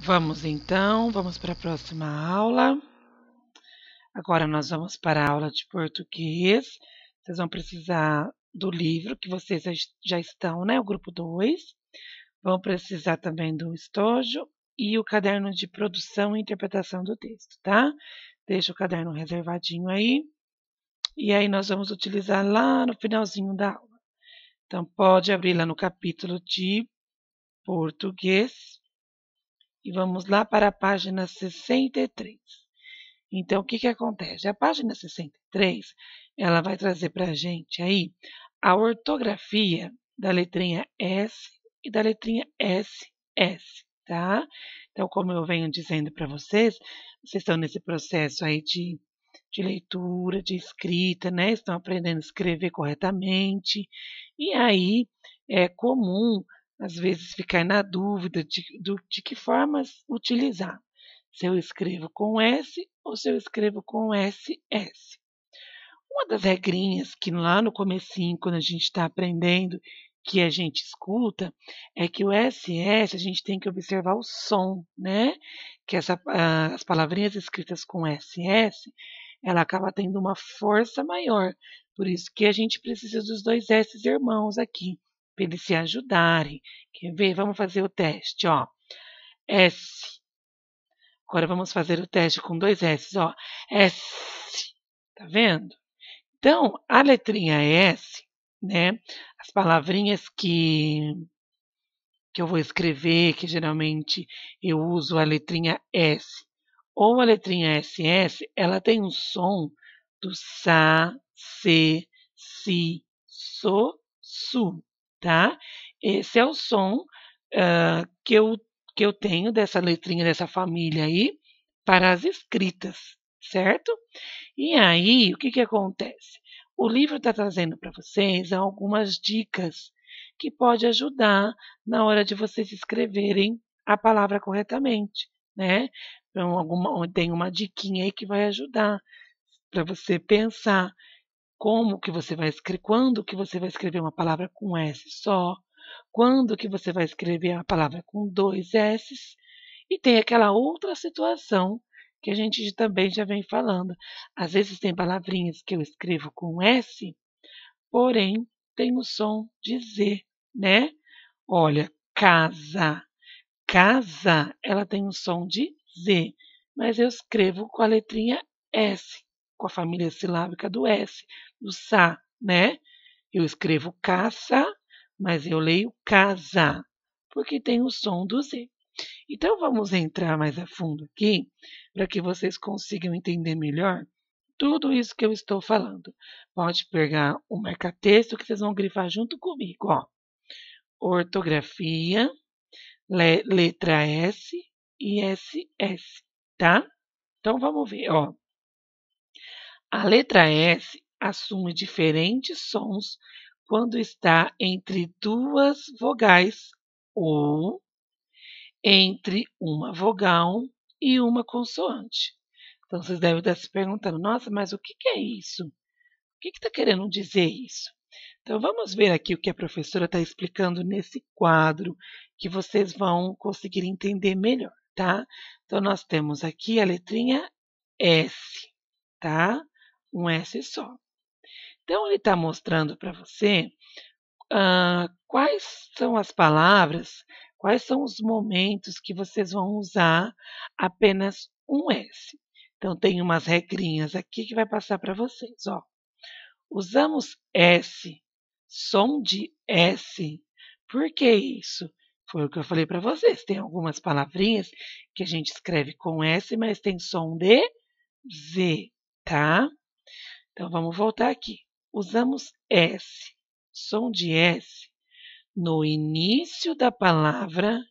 Vamos para a próxima aula. Agora nós vamos para a aula de português. Vocês vão precisar do livro que vocês já estão, né? O grupo 2. Vão precisar também do estojo e o caderno de produção e interpretação do texto, tá? Deixa o caderno reservadinho aí. E aí nós vamos utilizar lá no finalzinho da aula. Então pode abrir lá no capítulo de português. E vamos lá para a página 63. Então, o que acontece? A página 63, ela vai trazer para a gente aí a ortografia da letrinha S e da letrinha SS, tá? Então, como eu venho dizendo para vocês estão nesse processo aí de leitura, de escrita, né? Estão aprendendo a escrever corretamente. E aí é comum, às vezes, ficar na dúvida de que formas utilizar. Se eu escrevo com S ou se eu escrevo com SS. Uma das regrinhas que lá no comecinho, quando a gente está aprendendo, que a gente escuta, é que o SS a gente tem que observar o som, né? Que as palavrinhas escritas com SS, ela acaba tendo uma força maior. Por isso que a gente precisa dos dois S irmãos aqui, para eles se ajudarem. Quer ver? Vamos fazer o teste, ó. S. Agora vamos fazer o teste com dois S, ó. S. Tá vendo? Então, a letrinha S, né? As palavrinhas que eu vou escrever, que geralmente eu uso a letrinha S ou a letrinha SS, ela tem um som do sa, se, si, so, su, tá? Esse é o som que eu tenho dessa letrinha, dessa família aí, para as escritas, certo? E aí, o que acontece? O livro está trazendo para vocês algumas dicas que pode ajudar na hora de vocês escreverem a palavra corretamente, né? Então, tem uma diquinha aí que vai ajudar para você pensar como que você vai escrever, quando que você vai escrever uma palavra com S só, quando que você vai escrever a palavra com dois S's, e tem aquela outra situação que a gente também já vem falando. Às vezes tem palavrinhas que eu escrevo com S, porém tem o som de Z, né? Olha, casa. Casa, ela tem o som de Z, mas eu escrevo com a letrinha S, com a família silábica do S, do sa, né? Eu escrevo caça, mas eu leio casa, porque tem o som do Z. Então vamos entrar mais a fundo aqui, para que vocês consigam entender melhor tudo isso que eu estou falando. Pode pegar o marca-texto que vocês vão grifar junto comigo, ó. Ortografia, letra S e SS, tá? Então vamos ver, ó. A letra S assume diferentes sons quando está entre duas vogais ou entre uma vogal e uma consoante. Então vocês devem estar se perguntando, nossa, mas o que é isso? O que está querendo dizer isso? Então vamos ver aqui o que a professora está explicando nesse quadro, que vocês vão conseguir entender melhor, tá? Então nós temos aqui a letrinha S, tá? Um S só. Então ele está mostrando para você quais são as palavras, quais são os momentos que vocês vão usar apenas um S. Então tem umas regrinhas aqui que vai passar para vocês, ó. Usamos S, som de S. Por que isso? Foi o que eu falei para vocês. Tem algumas palavrinhas que a gente escreve com S, mas tem som de Z, tá? Então vamos voltar aqui. Usamos S, som de S, no início da palavra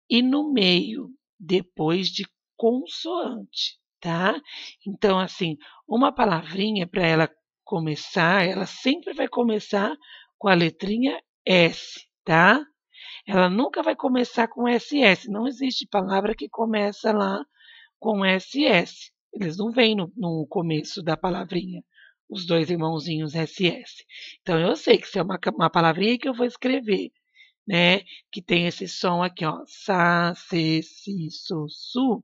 e no meio, depois de consoante, tá? Então, assim, uma palavrinha para ela começar, ela sempre vai começar com a letrinha S, tá? Ela nunca vai começar com SS. Não existe palavra que começa lá com SS. Eles não vêm no começo da palavrinha, os dois irmãozinhos SS. Então eu sei que se é uma palavrinha que eu vou escrever né? Que tem esse som aqui, ó, sa, se, si, so, su.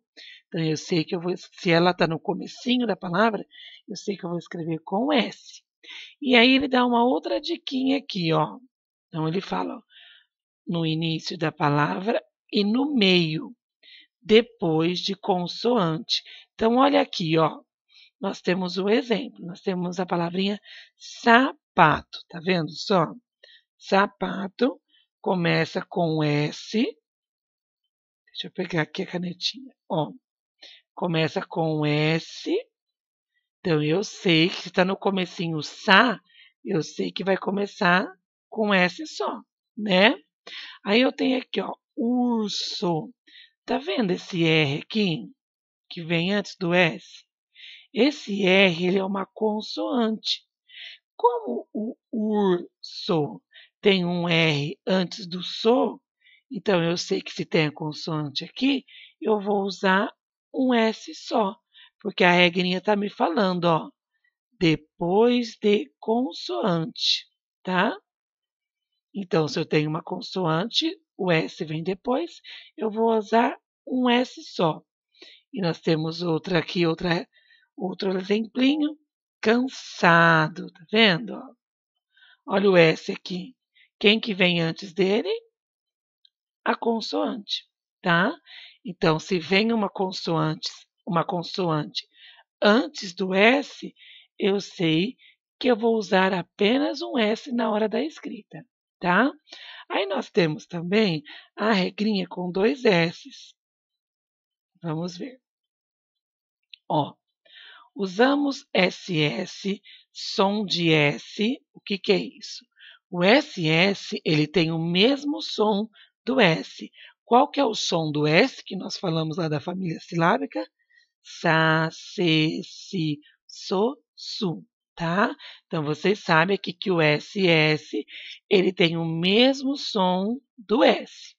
Então eu sei que eu vou, se ela está no comecinho da palavra, eu sei que eu vou escrever com S. E aí ele dá uma outra diquinha aqui, ó. Então ele fala, ó, no início da palavra e no meio, depois de consoante. Então olha aqui, ó. Nós temos o exemplo, nós temos a palavrinha sapato, tá vendo só? Sapato começa com S. Deixa eu pegar aqui a canetinha. Ó, começa com S. Então eu sei que se está no comecinho sa, eu sei que vai começar com S só, né? Aí eu tenho aqui, ó, urso. Tá vendo esse R aqui que vem antes do S? Esse R ele é uma consoante. Como o urso tem um R antes do so, então eu sei que se tem a consoante aqui, eu vou usar um S só, porque a regrinha está me falando, ó, depois de consoante, tá? Então, se eu tenho uma consoante, o S vem depois, eu vou usar um S só. E nós temos outra aqui, outro exemplinho, cansado, tá vendo? Olha o S aqui. Quem que vem antes dele? A consoante, tá? Então, se vem uma consoante antes do S, eu sei que eu vou usar apenas um S na hora da escrita, tá? Aí nós temos também a regrinha com dois S's. Vamos ver. Ó, usamos SS, som de S. O que que é isso? O SS, ele tem o mesmo som do S. Qual que é o som do S que nós falamos lá da família silábica? Sa, se, si, so, su, tá? Então vocês sabem aqui que o SS, ele tem o mesmo som do S.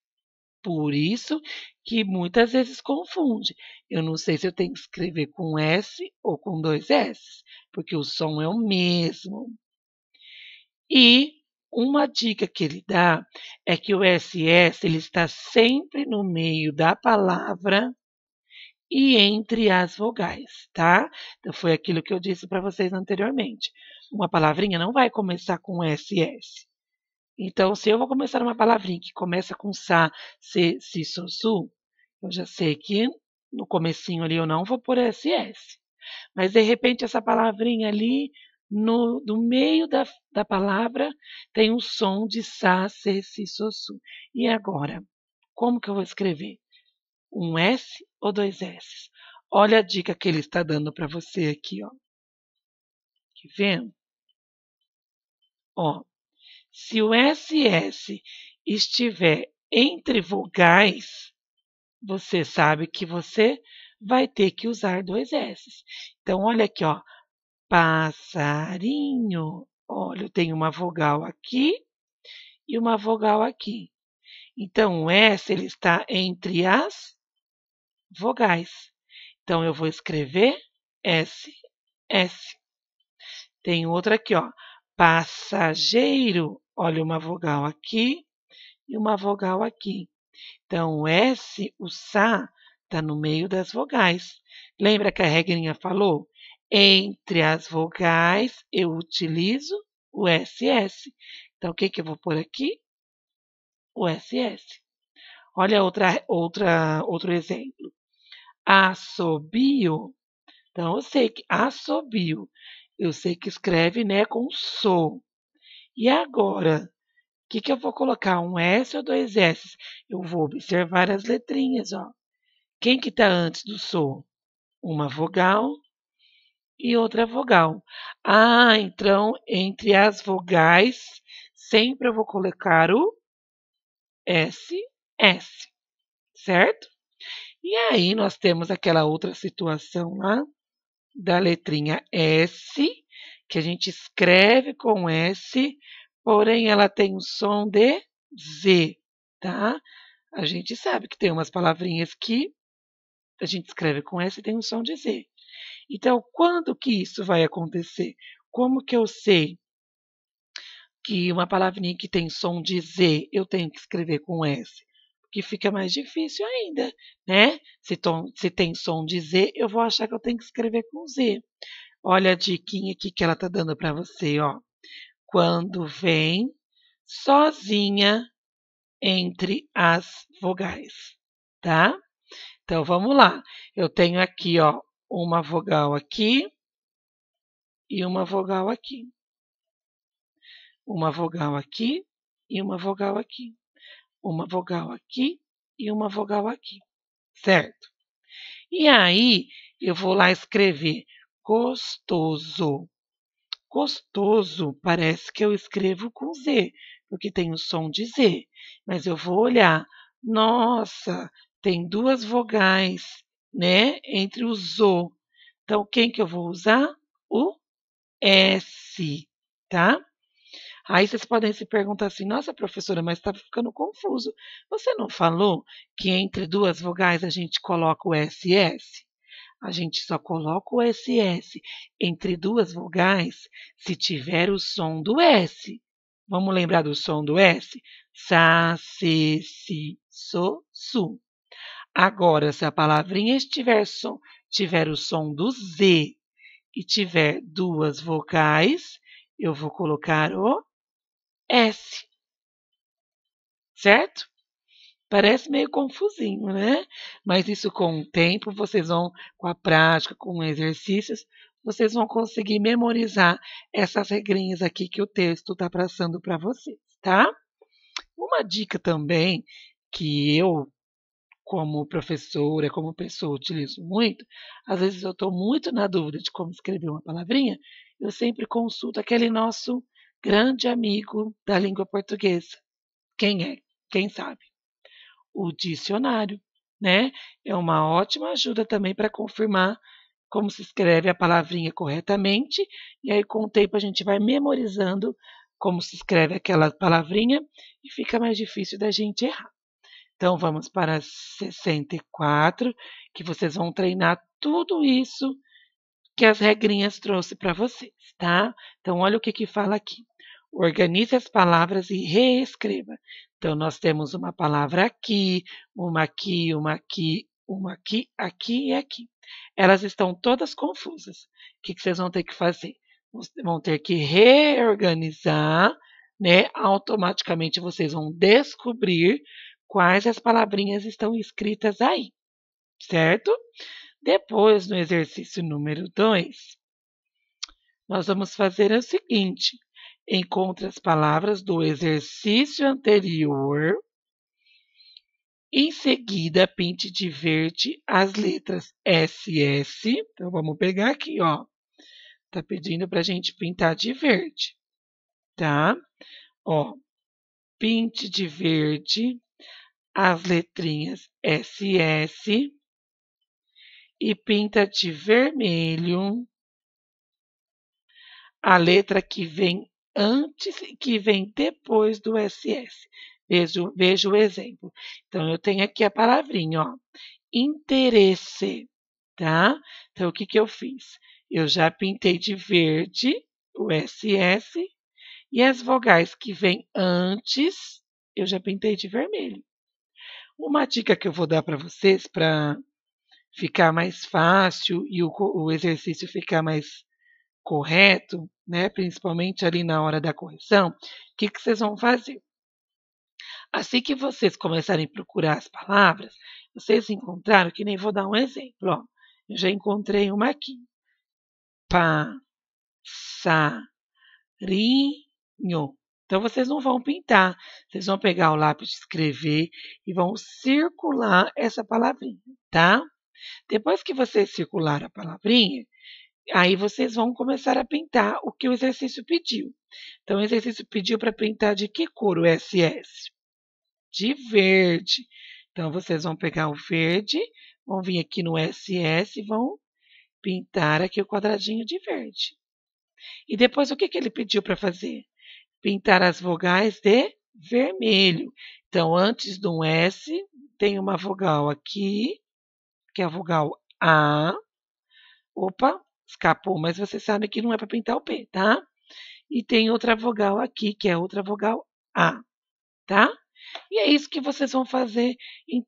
Por isso que muitas vezes confunde. Eu não sei se eu tenho que escrever com S ou com dois S, porque o som é o mesmo. E uma dica que ele dá é que o SS ele está sempre no meio da palavra e entre as vogais, tá? Então foi aquilo que eu disse para vocês anteriormente. Uma palavrinha não vai começar com SS. Então, se eu vou começar uma palavrinha que começa com sa, se, si, so, su, eu já sei que no comecinho ali eu não vou pôr SS. Mas, de repente, essa palavrinha ali, no meio da palavra, tem um som de sa, se, si, so, su. E agora? Como que eu vou escrever? Um S ou dois S? Olha a dica que ele está dando para você aqui, ó. Tá vendo? Ó, se o SS estiver entre vogais, você sabe que você vai ter que usar dois S. Então, olha aqui, ó. Passarinho. Olha, eu tenho uma vogal aqui e uma vogal aqui. Então, o S ele está entre as vogais. Então, eu vou escrever S, S. Tem outra aqui, ó. Passageiro. Olha, uma vogal aqui e uma vogal aqui. Então, o S, o sa, está no meio das vogais. Lembra que a regrinha falou? Entre as vogais, eu utilizo o SS. Então, o que, que eu vou pôr aqui? O SS. Olha outro exemplo. Assobio. Então, eu sei que assobio. Eu sei que escreve, né, com so. E agora? O que, que eu vou colocar? Um S ou dois S? Eu vou observar as letrinhas, ó. Quem que está antes do so? Uma vogal e outra vogal. Ah, então entre as vogais sempre eu vou colocar o S, S, certo? E aí nós temos aquela outra situação lá da letrinha S, que a gente escreve com S, porém ela tem o som de Z, tá? A gente sabe que tem umas palavrinhas que a gente escreve com S e tem um som de Z. Então, quando que isso vai acontecer? Como que eu sei que uma palavrinha que tem som de Z eu tenho que escrever com S, porque fica mais difícil ainda, né? Se tem som de Z, eu vou achar que eu tenho que escrever com Z. Olha a diquinha aqui que ela está dando para você, ó. Quando vem sozinha entre as vogais, tá? Então vamos lá. Eu tenho aqui, ó, uma vogal aqui e uma vogal aqui. Uma vogal aqui e uma vogal aqui. Uma vogal aqui e uma vogal aqui, certo? E aí eu vou lá escrever gostoso. Gostoso parece que eu escrevo com Z, porque tem o som de Z. Mas eu vou olhar, nossa, tem duas vogais, né, entre o ZO. Então quem que eu vou usar? O S, tá? Aí vocês podem se perguntar assim: nossa, professora, mas está ficando confuso. Você não falou que entre duas vogais a gente coloca o SS? A gente só coloca o SS entre duas vogais se tiver o som do S. Vamos lembrar do som do S? Sa, se, si, so, su. Agora, se a palavrinha tiver o som do Z e tiver duas vogais, eu vou colocar o S, certo? Parece meio confusinho, né? Mas isso com o tempo, vocês vão, com a prática, com exercícios, vocês vão conseguir memorizar essas regrinhas aqui que o texto está passando para vocês, tá? Uma dica também que eu, como professora, como pessoa, utilizo muito, às vezes eu estou muito na dúvida de como escrever uma palavrinha, eu sempre consulto aquele nosso grande amigo da língua portuguesa. Quem é? Quem sabe? O dicionário, né? É uma ótima ajuda também para confirmar como se escreve a palavrinha corretamente, e aí com o tempo a gente vai memorizando como se escreve aquela palavrinha e fica mais difícil da gente errar. Então vamos para 64, que vocês vão treinar tudo isso que as regrinhas trouxe para vocês, tá? Então olha o que fala aqui. Organize as palavras e reescreva. Então nós temos uma palavra aqui, uma aqui, uma aqui, uma aqui, aqui e aqui. Elas estão todas confusas. O que vocês vão ter que fazer? Vão ter que reorganizar, né? Automaticamente vocês vão descobrir quais as palavrinhas estão escritas aí, certo? Depois, no exercício número 2, nós vamos fazer o seguinte: encontre as palavras do exercício anterior. Em seguida, pinte de verde as letras SS. Então, vamos pegar aqui, ó. Tá pedindo para a gente pintar de verde, tá? Ó, pinte de verde as letrinhas SS e pinta de vermelho a letra que vem antes e que vem depois do SS. Veja o exemplo. Então, eu tenho aqui a palavrinha, ó, interesse, tá? Então, o que eu fiz? Eu já pintei de verde o SS e as vogais que vêm antes, eu já pintei de vermelho. Uma dica que eu vou dar para vocês para ficar mais fácil e o exercício ficar mais correto, né? Principalmente ali na hora da correção, o que vocês vão fazer? Assim que vocês começarem a procurar as palavras, vocês encontraram, que nem vou dar um exemplo, ó. Eu já encontrei uma aqui. Passarinho. Então vocês não vão pintar, vocês vão pegar o lápis de escrever e vão circular essa palavrinha, tá? Depois que vocês circular a palavrinha, aí vocês vão começar a pintar o que o exercício pediu. Então, o exercício pediu para pintar de que cor o SS? De verde. Então, vocês vão pegar o verde, vão vir aqui no SS e vão pintar aqui o quadradinho de verde. E depois, o que ele pediu para fazer? Pintar as vogais de vermelho. Então, antes do S, tem uma vogal aqui, que é a vogal A. Opa, escapou, mas você sabe que não é para pintar o P, tá? e tem outra vogal aqui, que é outra vogal A, tá? E é isso que vocês vão fazer em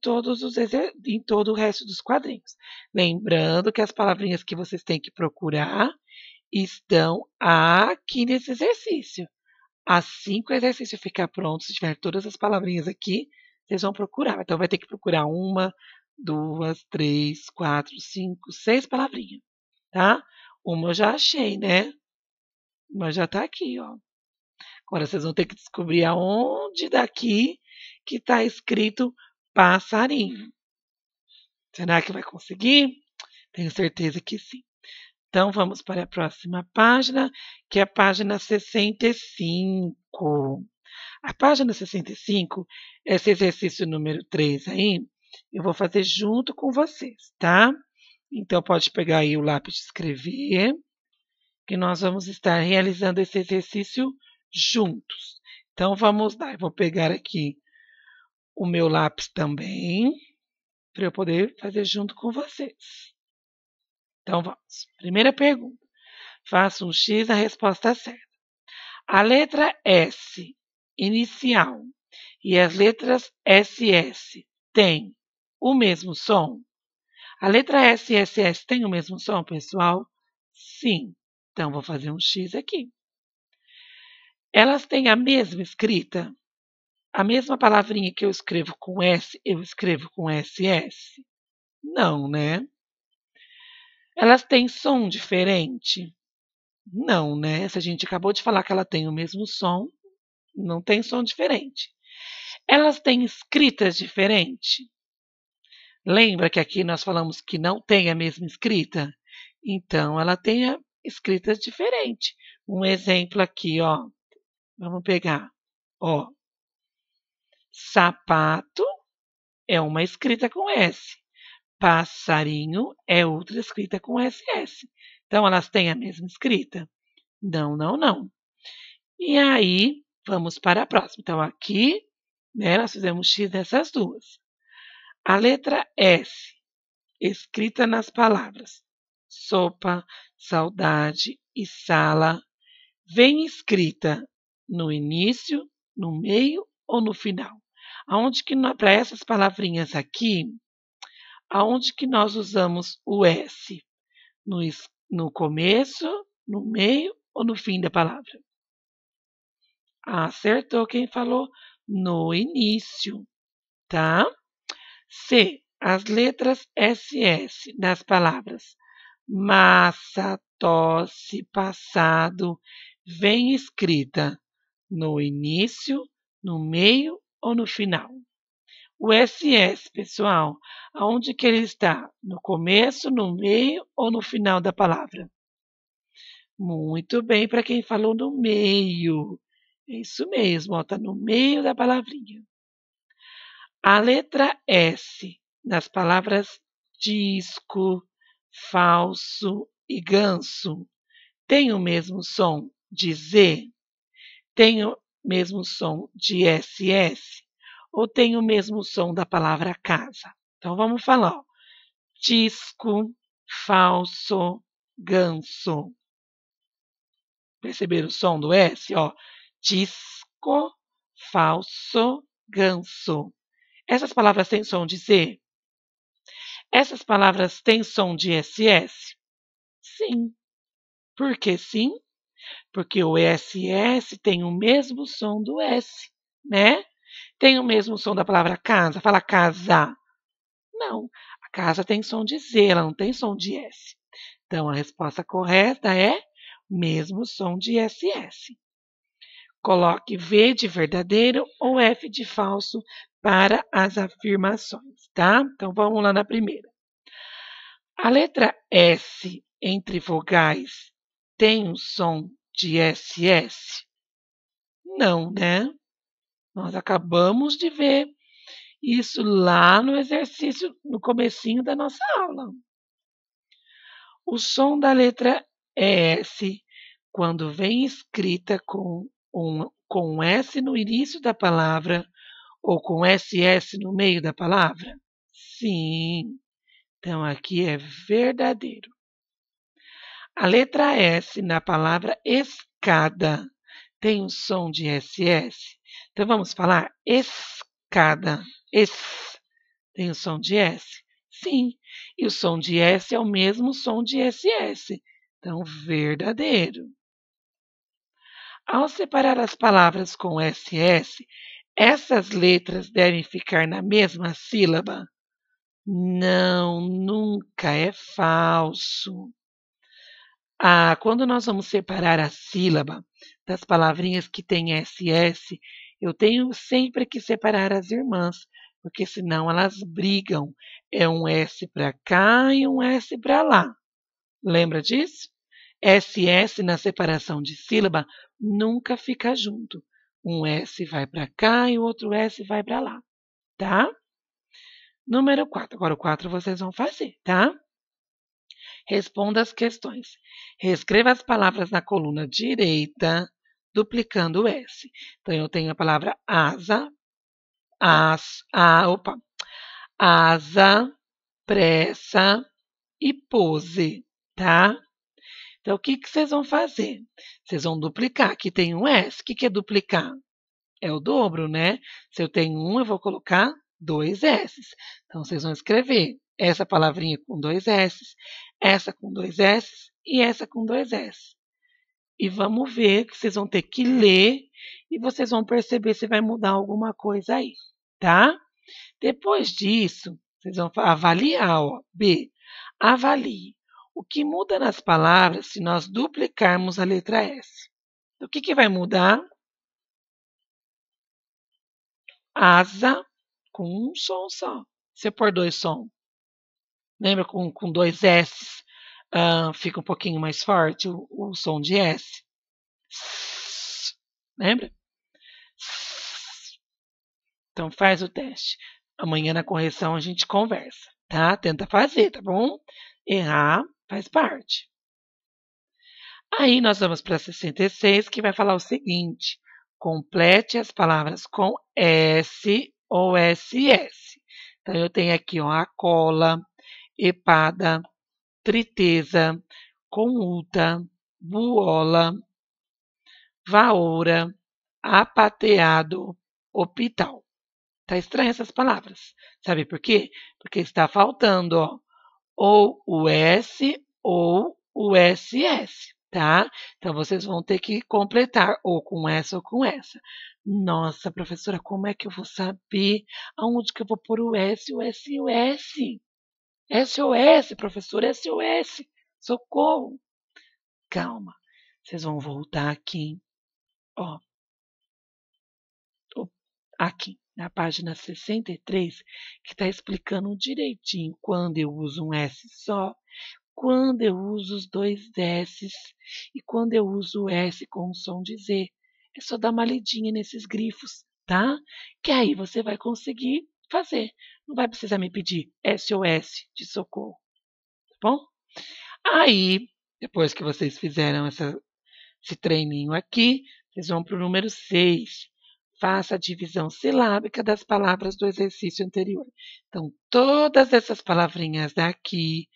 em todo o resto dos quadrinhos. Lembrando que as palavrinhas que vocês têm que procurar estão aqui nesse exercício. Assim que o exercício ficar pronto, se tiver todas as palavrinhas aqui, vocês vão procurar. Então vai ter que procurar uma, duas, três, quatro, cinco, seis palavrinhas, tá? Uma eu já achei, né? Uma já tá aqui, ó. Agora vocês vão ter que descobrir aonde daqui que está escrito passarinho. Será que vai conseguir? Tenho certeza que sim. Então vamos para a próxima página, que é a página 65. A página 65, esse exercício número 3 aí, eu vou fazer junto com vocês, tá? Então pode pegar aí o lápis de escrever, que nós vamos estar realizando esse exercício juntos. Então vamos lá, eu vou pegar aqui o meu lápis também, para eu poder fazer junto com vocês. Então vamos. Primeira pergunta. Faça um X, a resposta certa. A letra S inicial e as letras SS têm o mesmo som? A letra S e SS tem o mesmo som, pessoal? Sim. Então vou fazer um X aqui. Elas têm a mesma escrita? A mesma palavrinha que eu escrevo com S, eu escrevo com SS? Não, né? Elas têm som diferente? Não, né? Se a gente acabou de falar que ela tem o mesmo som, não tem som diferente. Elas têm escritas diferentes? Lembra que aqui nós falamos que não tem a mesma escrita? Então, ela tem escritas diferentes. Um exemplo aqui, ó. Vamos pegar. Ó. Sapato é uma escrita com S. Passarinho é outra escrita com SS. Então, elas têm a mesma escrita? Não, não, não. E aí, vamos para a próxima. Então, aqui, né, nós fizemos X nessas duas. A letra S, escrita nas palavras sopa, saudade e sala, vem escrita no início, no meio ou no final? Aonde que para essas palavrinhas aqui, aonde que nós usamos o S? No começo, no meio ou no fim da palavra? Acertou quem falou no início, tá? C. As letras SS das palavras massa, tosse, passado, vem escrita no início, no meio ou no final? O SS, pessoal, aonde que ele está? No começo, no meio ou no final da palavra? Muito bem para quem falou no meio. É isso mesmo, está no meio da palavrinha. A letra S nas palavras disco, falso e ganso tem o mesmo som de Z? Tem o mesmo som de SS? Ou tem o mesmo som da palavra casa? Então vamos falar. Ó. Disco, falso, ganso. Perceberam o som do S? Ó. Disco, falso, ganso. Essas palavras têm som de Z? Essas palavras têm som de SS? Sim. Por que sim? Porque o SS tem o mesmo som do S, né? Tem o mesmo som da palavra casa. Fala casa. Não. A casa tem som de Z, ela não tem som de S. Então, a resposta correta é mesmo som de SS. Coloque V de verdadeiro ou F de falso para as afirmações, tá? Então, vamos lá na primeira. A letra S entre vogais tem um som de SS? Não, né? Nós acabamos de ver isso lá no exercício, no comecinho da nossa aula. O som da letra S, quando vem escrita com um S no início da palavra ou com SS no meio da palavra? Sim. Então, aqui é verdadeiro. A letra S na palavra escada tem o som de SS? Então vamos falar escada. Tem o som de S? Sim. E o som de S é o mesmo som de SS. Então, verdadeiro. Ao separar as palavras com SS, essas letras devem ficar na mesma sílaba? Não, nunca, é falso. Quando nós vamos separar a sílaba das palavrinhas que têm SS, eu tenho sempre que separar as irmãs, porque senão elas brigam. É um S para cá e um S para lá. Lembra disso? SS na separação de sílaba nunca fica junto. Um S vai para cá e o outro S vai para lá, tá? Número 4. Agora o 4 vocês vão fazer, tá? Responda as questões. Reescreva as palavras na coluna direita, duplicando o S. Então, eu tenho a palavra asa, asa, pressa e pose, tá? Então, o que vocês vão fazer? Vocês vão duplicar. Aqui tem um S. O que é duplicar? É o dobro, né? Se eu tenho um, eu vou colocar 2 S. Então, vocês vão escrever essa palavrinha com 2 S, essa com 2 S e essa com 2 S. E vamos ver que vocês vão ter que ler e vocês vão perceber se vai mudar alguma coisa aí, tá? Depois disso, vocês vão avaliar, ó. B. Avalie. O que muda nas palavras se nós duplicarmos a letra S? O que vai mudar? Asa com um som só. Se eu pôr 2 sons, lembra com 2 S, fica um pouquinho mais forte o som de S. Lembra? Então faz o teste. Amanhã na correção a gente conversa, tá? Tenta fazer, tá bom? Errar faz parte. Aí nós vamos para 66, que vai falar o seguinte: complete as palavras com S ou SS. Então eu tenho aqui, ó, a cola, epada, triteza, conulta, buola, vaoura, apateado, hospital. Tá estranho essas palavras. Sabe por quê? Porque está faltando, ó, ou o S ou o SS, tá? Então vocês vão ter que completar ou com essa ou com essa. Nossa, professora, como é que eu vou saber aonde que eu vou pôr o S, o S e o S? SOS, professora, SOS. Socorro. Calma. Vocês vão voltar aqui, ó. Aqui na página 63, que está explicando direitinho quando eu uso um S só, quando eu uso os 2 S's e quando eu uso o S com o som de Z. É só dar uma lidinha nesses grifos, tá? Que aí você vai conseguir fazer. Não vai precisar me pedir SOS de socorro, tá bom? Aí, depois que vocês fizeram esse treininho aqui, vocês vão para o número 6. Faça a divisão silábica das palavras do exercício anterior. Então, todas essas palavrinhas daqui,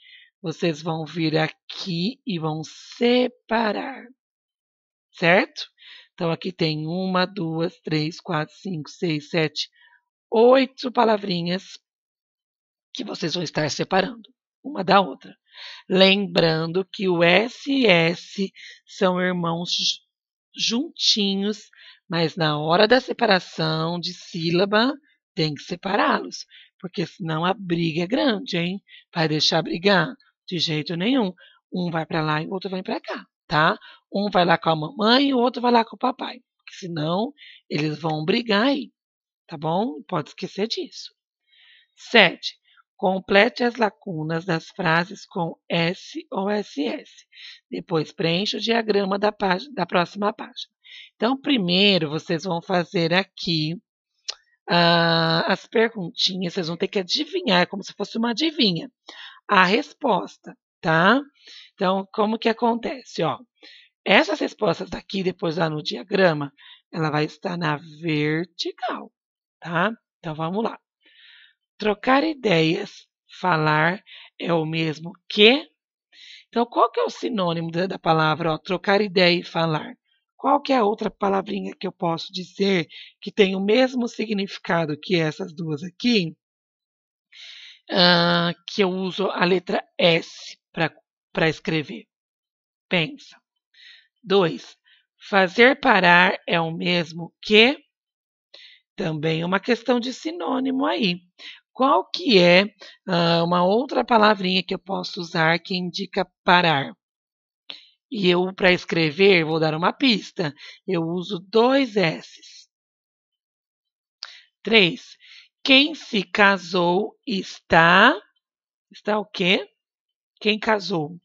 vocês vão vir aqui e vão separar. Certo? Então, aqui tem 1, 2, 3, 4, 5, 6, 7, 8 palavrinhas que vocês vão estar separando uma da outra. Lembrando que o SS são irmãos juntinhos, mas na hora da separação de sílaba tem que separá-los, porque senão a briga é grande, hein? Vai deixar brigar? De jeito nenhum. Um vai para lá e o outro vai para cá, tá? Um vai lá com a mamãe e o outro vai lá com o papai, porque senão eles vão brigar aí, tá bom? Pode esquecer disso. 7. Complete as lacunas das frases com S ou SS. Depois preencha o diagrama da próxima página. Então, primeiro vocês vão fazer aqui as perguntinhas. Vocês vão ter que adivinhar, como se fosse uma adivinha, a resposta, tá? Então, como que acontece? Ó, essas respostas daqui, depois lá no diagrama, ela vai estar na vertical, tá? Então, vamos lá. Trocar ideias, falar é o mesmo que? Então, qual que é o sinônimo da palavra, ó, trocar ideia e falar? Qual que é a outra palavrinha que eu posso dizer que tem o mesmo significado que essas duas aqui? Que eu uso a letra S para escrever. Pensa. 2. Fazer parar é o mesmo que? Também uma questão de sinônimo aí. Qual que é uma outra palavrinha que eu posso usar que indica parar? E eu, para escrever, vou dar uma pista. Eu uso 2 S's. 3. Quem se casou está... Está o quê? Quem casou?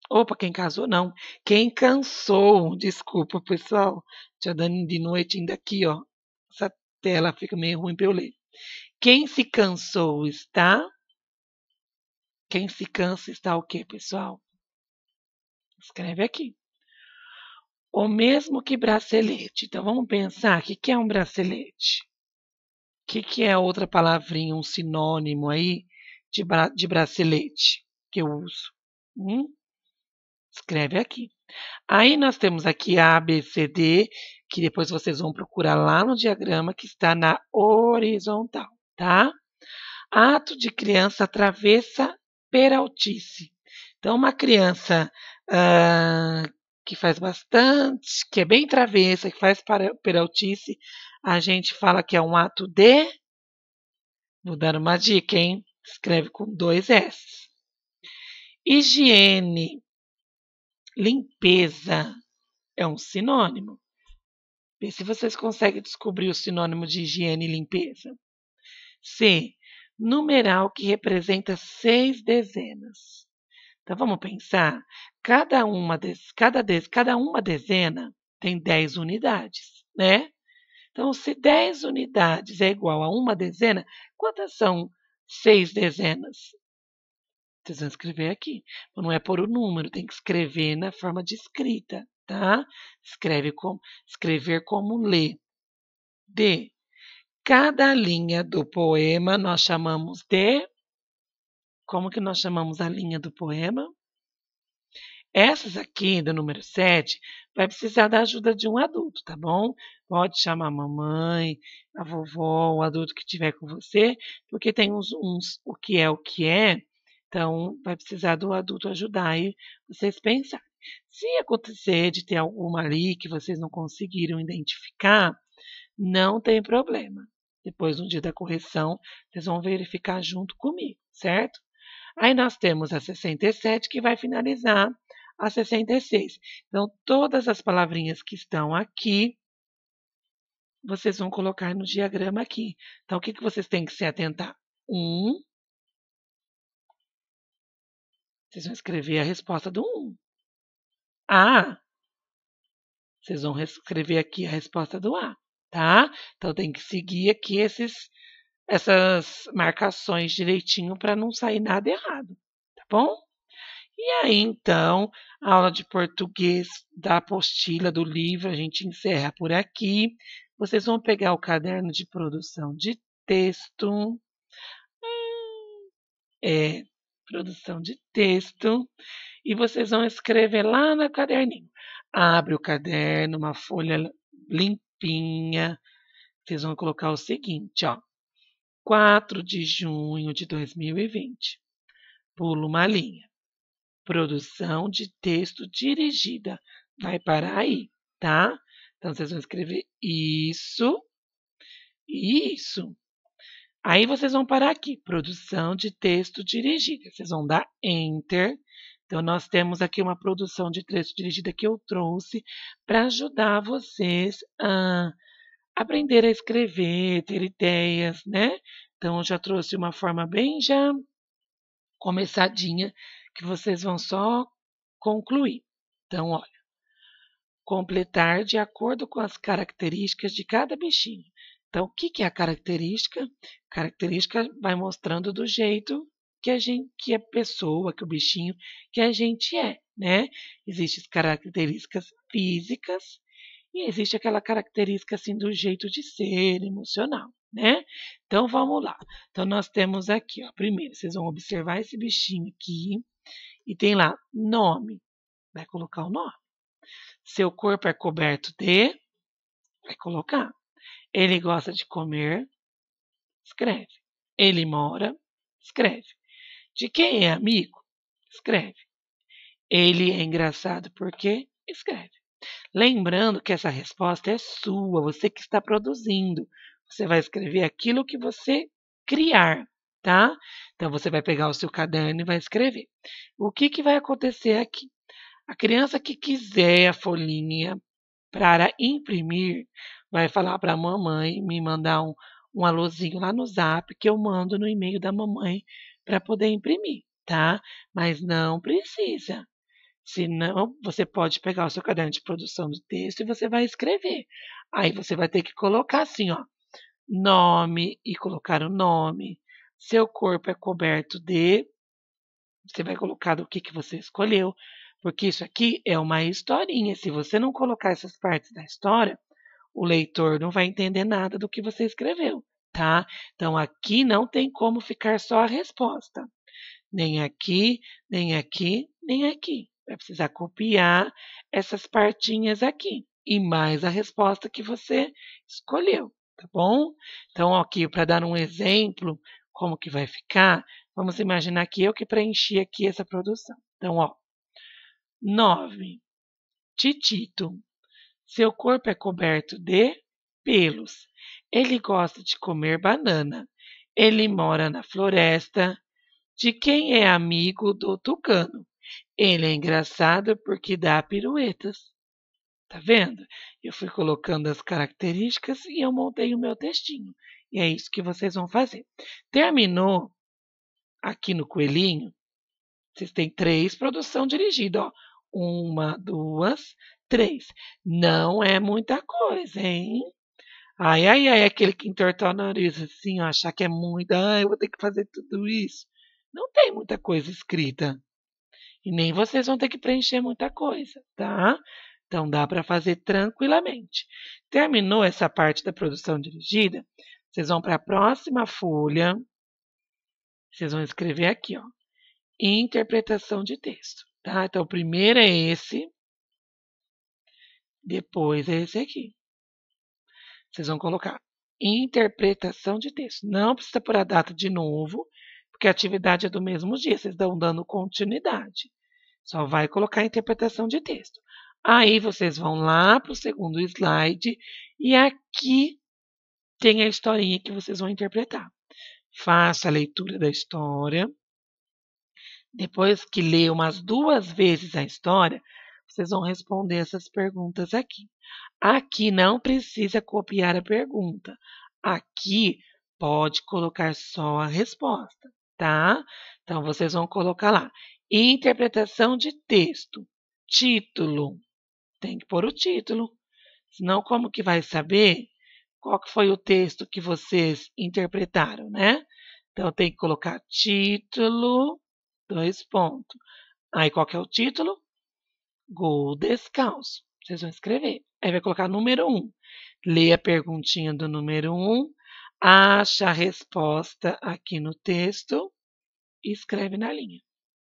Opa, quem casou não. Quem cansou. Desculpa, pessoal. Já dando de noite ainda aqui, ó. Essa tela fica meio ruim para eu ler. Quem se cansou está... Quem se cansa está o quê, pessoal? Escreve aqui. O mesmo que bracelete. Então, vamos pensar, o que é um bracelete? O que é outra palavrinha, um sinônimo aí de bracelete que eu uso? Escreve aqui. Aí nós temos aqui A, B, C, D, que depois vocês vão procurar lá no diagrama que está na horizontal, tá? Ato de criança travessa peraltice. Então, uma criança que faz bastante, que é bem travessa, que faz peraltice, a gente fala que é um ato de... Vou dar uma dica, hein? Escreve com 2 S. Higiene, limpeza, é um sinônimo. Vê se vocês conseguem descobrir o sinônimo de higiene e limpeza. C. Numeral que representa 6 dezenas. Então vamos pensar. Cada uma dezena tem 10 unidades, né? Então, se 10 unidades é igual a uma dezena, quantas são 6 dezenas? Vocês vão escrever aqui. Não é por o número, tem que escrever na forma de escrita, tá? Escrever como lê. D. Cada linha do poema nós chamamos de... Como que nós chamamos a linha do poema? Essas aqui, do número 7, vai precisar da ajuda de um adulto, tá bom? Pode chamar a mamãe, a vovó, o adulto que estiver com você, porque tem uns o que é o que é, então vai precisar do adulto ajudar aí vocês pensarem. Se acontecer de ter alguma ali que vocês não conseguiram identificar, não tem problema. Depois, no dia da correção, vocês vão verificar junto comigo, certo? Aí nós temos a 67 que vai finalizar a 66. Então, todas as palavrinhas que estão aqui, vocês vão colocar no diagrama aqui. Então, o que vocês têm que se atentar? Vocês vão escrever a resposta do 1. A, vocês vão escrever aqui a resposta do A, tá? Então, tem que seguir aqui essas marcações direitinho para não sair nada errado, tá bom? E aí, então, a aula de português da apostila do livro a gente encerra por aqui. Vocês vão pegar o caderno de produção de texto. Produção de texto. E vocês vão escrever lá no caderninho. Abre o caderno, uma folha limpinha. Vocês vão colocar o seguinte, ó. 4 de junho de 2020. Pula uma linha. Produção de texto dirigida. Vai parar aí, tá? Então, vocês vão escrever isso e isso. Aí, vocês vão parar aqui. Produção de texto dirigida. Vocês vão dar Enter. Então, nós temos aqui uma produção de texto dirigida que eu trouxe para ajudar vocês a aprender a escrever, ter ideias, né? Então, eu já trouxe uma forma bem já começadinha que vocês vão só concluir. Então, olha, completar de acordo com as características de cada bichinho. Então, o que é a característica? Característica vai mostrando do jeito que a pessoa, que o bichinho, que a gente é, né? Existem características físicas e existe aquela característica assim do jeito de ser, emocional, né? Então, vamos lá. Então, nós temos aqui, ó, primeiro, vocês vão observar esse bichinho aqui e tem lá nome. Vai colocar o nome. Seu corpo é coberto de, vai colocar. Ele gosta de comer, escreve. Ele mora, escreve. De quem é amigo? Escreve. Ele é engraçado porque, escreve. Lembrando que essa resposta é sua, você que está produzindo. Você vai escrever aquilo que você criar, tá? Então você vai pegar o seu caderno e vai escrever. O que vai acontecer aqui? A criança que quiser a folhinha para imprimir, vai falar para a mamãe me mandar um alôzinho lá no Zap que eu mando no e-mail da mamãe para poder imprimir, tá? Mas não precisa. Senão, você pode pegar o seu caderno de produção de texto e você vai escrever. Aí você vai ter que colocar assim, ó, nome e colocar o nome. Seu corpo é coberto de. Você vai colocar o que você escolheu, porque isso aqui é uma historinha. Se você não colocar essas partes da história, o leitor não vai entender nada do que você escreveu, tá? Então aqui não tem como ficar só a resposta. Nem aqui, nem aqui, nem aqui. Vai precisar copiar essas partinhas aqui e mais a resposta que você escolheu, tá bom? Então, aqui para dar um exemplo como que vai ficar, vamos imaginar que eu que preenchi aqui essa produção. Então, ó, 9. Titito. Seu corpo é coberto de pelos. Ele gosta de comer banana. Ele mora na floresta. De quem é amigo do tucano? Ele é engraçado porque dá piruetas. Tá vendo? Eu fui colocando as características e eu montei o meu textinho. E é isso que vocês vão fazer. Terminou aqui no coelhinho. Vocês têm 3 produção dirigida, ó. 1, 2, 3. Não é muita coisa, hein? Ai, ai, ai, aquele que entortou o nariz assim, ó, achar que é muito. Ai, eu vou ter que fazer tudo isso. Não tem muita coisa escrita. E nem vocês vão ter que preencher muita coisa, tá? Então dá para fazer tranquilamente. Terminou essa parte da produção dirigida, vocês vão para a próxima folha. Vocês vão escrever aqui, ó, interpretação de texto, tá? Então o primeiro é esse, depois é esse aqui. Vocês vão colocar interpretação de texto. Não precisa pôr a data de novo, porque a atividade é do mesmo dia, vocês estão dando continuidade. Só vai colocar interpretação de texto. Aí vocês vão lá para o segundo slide e aqui tem a historinha que vocês vão interpretar. Faça a leitura da história. Depois que lê umas 2 vezes a história, vocês vão responder essas perguntas aqui. Aqui não precisa copiar a pergunta. Aqui pode colocar só a resposta, tá? Então vocês vão colocar lá. Interpretação de texto. Título. Tem que pôr o título. Senão, como que vai saber qual que foi o texto que vocês interpretaram, né? Então, tem que colocar título, 2 pontos. Aí, qual que é o título? Gol descalço. Vocês vão escrever. Aí, vai colocar número 1. Lê a perguntinha do número 1. Acha a resposta aqui no texto e escreve na linha.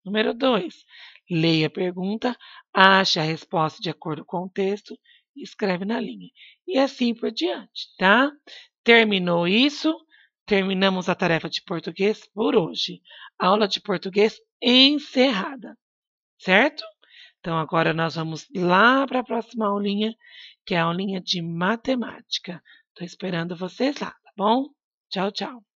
Número 2, leia a pergunta, ache a resposta de acordo com o texto e escreve na linha. E assim por diante, tá? Terminou isso, terminamos a tarefa de português por hoje. Aula de português encerrada, certo? Então agora nós vamos lá para a próxima aulinha, que é a aulinha de matemática. Estou esperando vocês lá, tá bom? Tchau, tchau.